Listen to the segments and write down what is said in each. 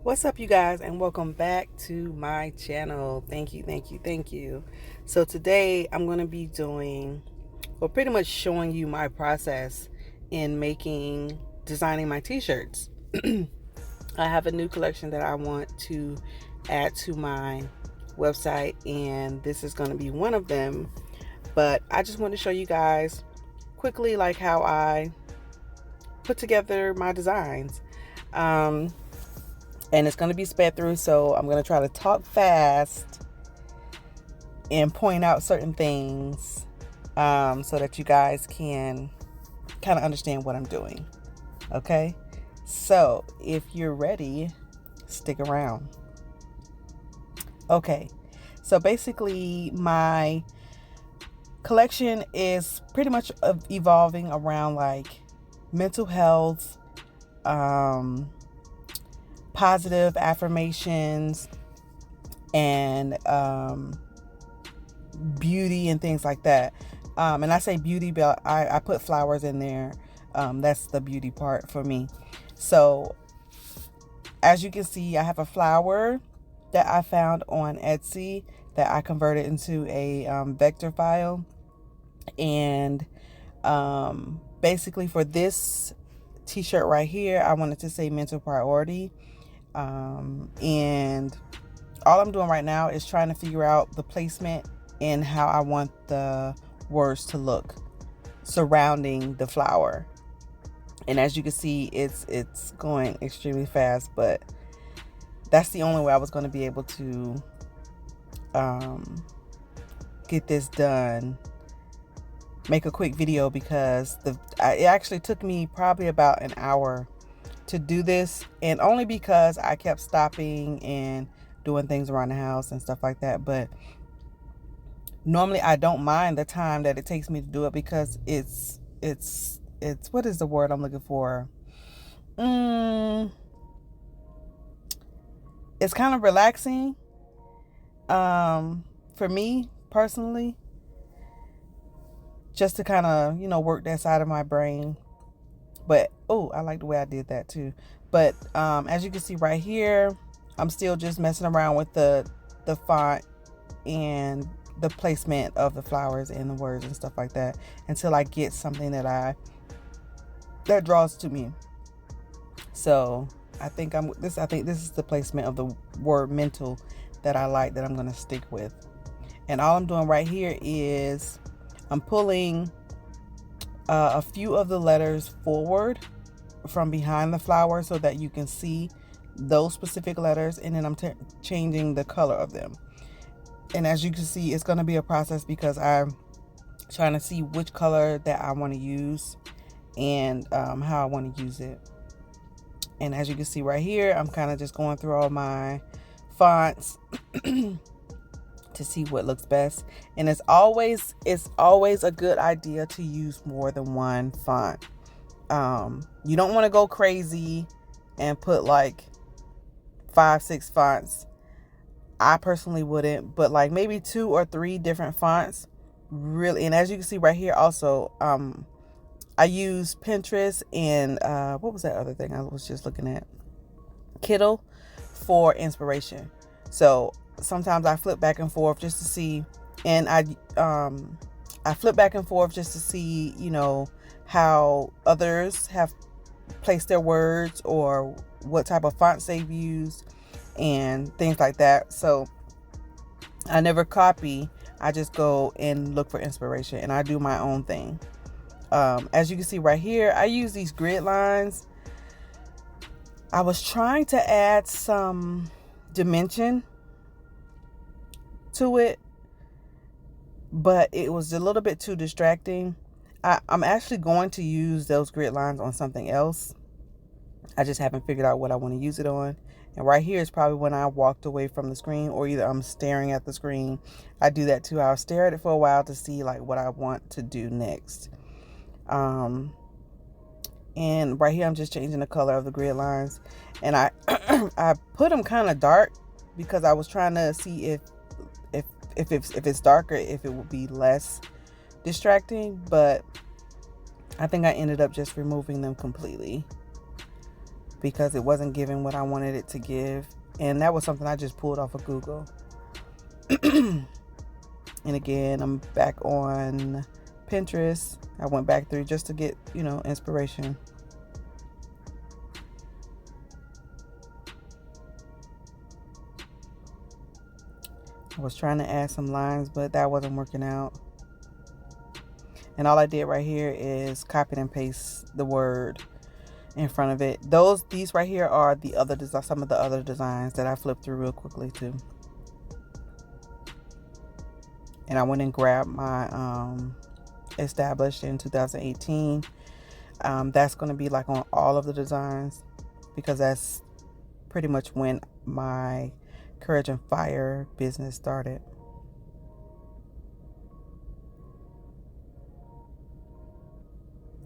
What's up, you guys, and welcome back to my channel. Thank you. So today I'm going to be pretty much showing you my process in designing my t-shirts. I have a new collection that I want to add to my website, and this is going to be one of them. But I just want to show you guys quickly like how I put together my designs. And it's going to be sped through, so I'm going to try to talk fast and point out certain things so that you guys can kind of understand what I'm doing. Okay? So if you're ready, stick around. Okay, so basically my collection is pretty much evolving around like mental health, positive affirmations, and beauty and things like that. And I say beauty, but I put flowers in there. That's the beauty part for me. So as you can see, I have a flower that I found on Etsy that I converted into a vector file. And basically for this t-shirt right here, I wanted to say mental priority. And all I'm doing right now is trying to figure out the placement and how I want the words to look surrounding the flower. And as you can see, it's going extremely fast, but that's the only way I was going to be able to get this done. Make a quick video because it actually took me probably about an hour to do this, and only because I kept stopping and doing things around the house and stuff like that. But normally I don't mind the time that it takes me to do it because it's what is the word I'm looking for? It's kind of relaxing for me personally, just to kind of work that side of my brain. But I like the way I did that too. But as you can see right here, I'm still just messing around with the font and the placement of the flowers and the words and stuff like that until I get something that draws to me. So I think this is the placement of the word mental that I like, that I'm going to stick with. And all I'm doing right here is I'm pulling a few of the letters forward from behind the flower so that you can see those specific letters, and then I'm changing the color of them. And as you can see, it's going to be a process because I'm trying to see which color that I want to use and how I want to use it. And as you can see right here, I'm kind of just going through all my fonts to see what looks best. And it's always a good idea to use more than one font. You don't want to go crazy and put like 5-6 fonts. I personally wouldn't, but like maybe 2 or 3 different fonts really. And as you can see right here also, I use Pinterest and what was that other thing I was just looking at? Kindle for inspiration. So sometimes I flip back and forth just to see, and I flip back and forth just to see, how others have placed their words or what type of fonts they've used and things like that. So I never copy. I just go and look for inspiration, and I do my own thing. As you can see right here, I use these grid lines. I was trying to add some dimension to it, but it was a little bit too distracting. I'm actually going to use those grid lines on something else. I just haven't figured out what I want to use it on. And right here is probably when I walked away from the screen, or either I'm staring at the screen. I do that too. I'll stare at it for a while to see like what I want to do next. And right here I'm just changing the color of the grid lines, and I I put them kind of dark because I was trying to see if it's darker, if it would be less distracting. But I think I ended up just removing them completely because it wasn't giving what I wanted it to give. And that was something I just pulled off of Google. And again, I'm back on Pinterest. I went back through just to get, inspiration. I was trying to add some lines, but that wasn't working out. And all I did right here is copy and paste the word in front of it. These right here are some of the other designs that I flipped through real quickly too. And I went and grabbed my established in 2018. That's going to be like on all of the designs, because that's pretty much when my Courage and Fire business started.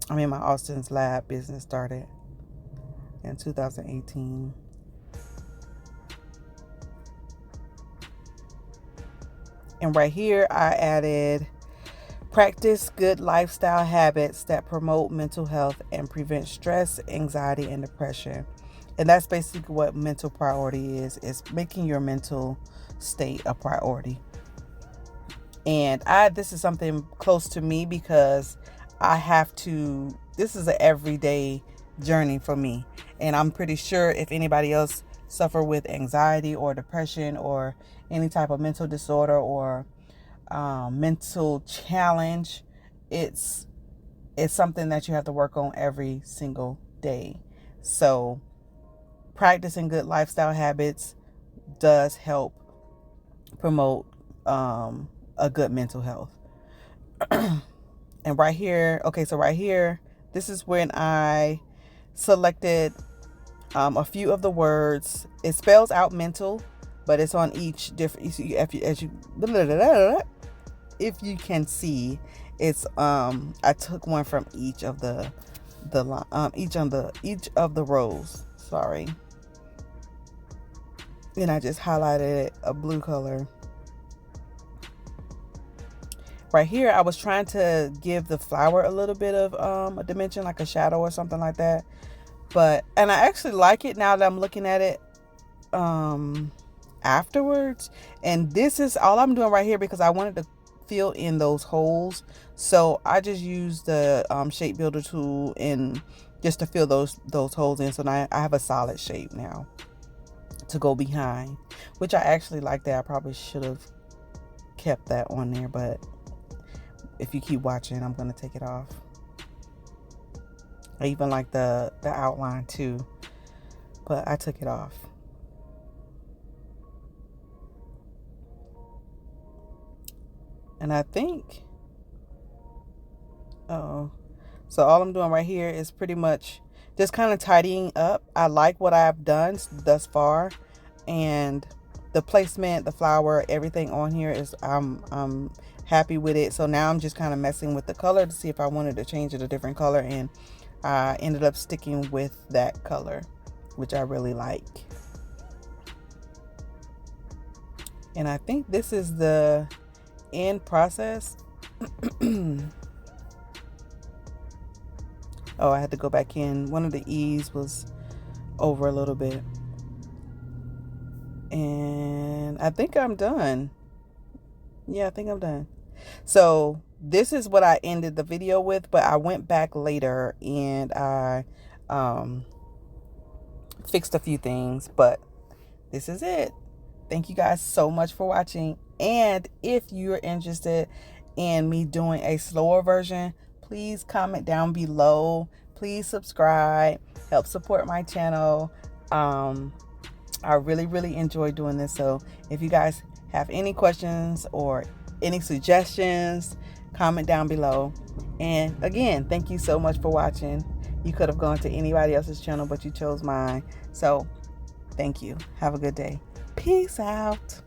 My Austin's Lab business started in 2018. And right here, I added practice good lifestyle habits that promote mental health and prevent stress, anxiety, and depression. And that's basically what mental priority is making your mental state a priority. And this is something close to me because this is an everyday journey for me. And I'm pretty sure if anybody else suffer with anxiety or depression or any type of mental disorder or mental challenge, it's something that you have to work on every single day. So practicing good lifestyle habits does help promote a good mental health. And right here, this is when I selected a few of the words. It spells out mental, but it's on each different. If you can see, it's I took one from each of the rows. Sorry, and I just highlighted it a blue color. Right here, I was trying to give the flower a little bit of a dimension, like a shadow or something like that. And I actually like it now that I'm looking at it afterwards. And this is all I'm doing right here because I wanted to fill in those holes. So I just used the shape builder tool and just to fill those holes in. So now I have a solid shape now to go behind, which I actually like that. I probably should have kept that on there, but if you keep watching, I'm going to take it off. I even like the outline too, but I took it off. And I think, so all I'm doing right here is pretty much just kind of tidying up. I like what I've done thus far, and the placement, the flower, everything on here is I'm happy with it. So now I'm just kind of messing with the color to see if I wanted to change it a different color, and I ended up sticking with that color, which I really like. And I think this is the end process. Oh, I had to go back in. One of the E's was over a little bit. And I think I'm done. Yeah, I think I'm done. So this is what I ended the video with, but I went back later and I fixed a few things, but this is it. Thank you guys so much for watching. And if you're interested in me doing a slower version, please comment down below. Please subscribe. Help support my channel. I really enjoy doing this. So if you guys have any questions or any suggestions, comment down below. And again, thank you so much for watching. You could have gone to anybody else's channel, but you chose mine. So thank you. Have a good day. Peace out.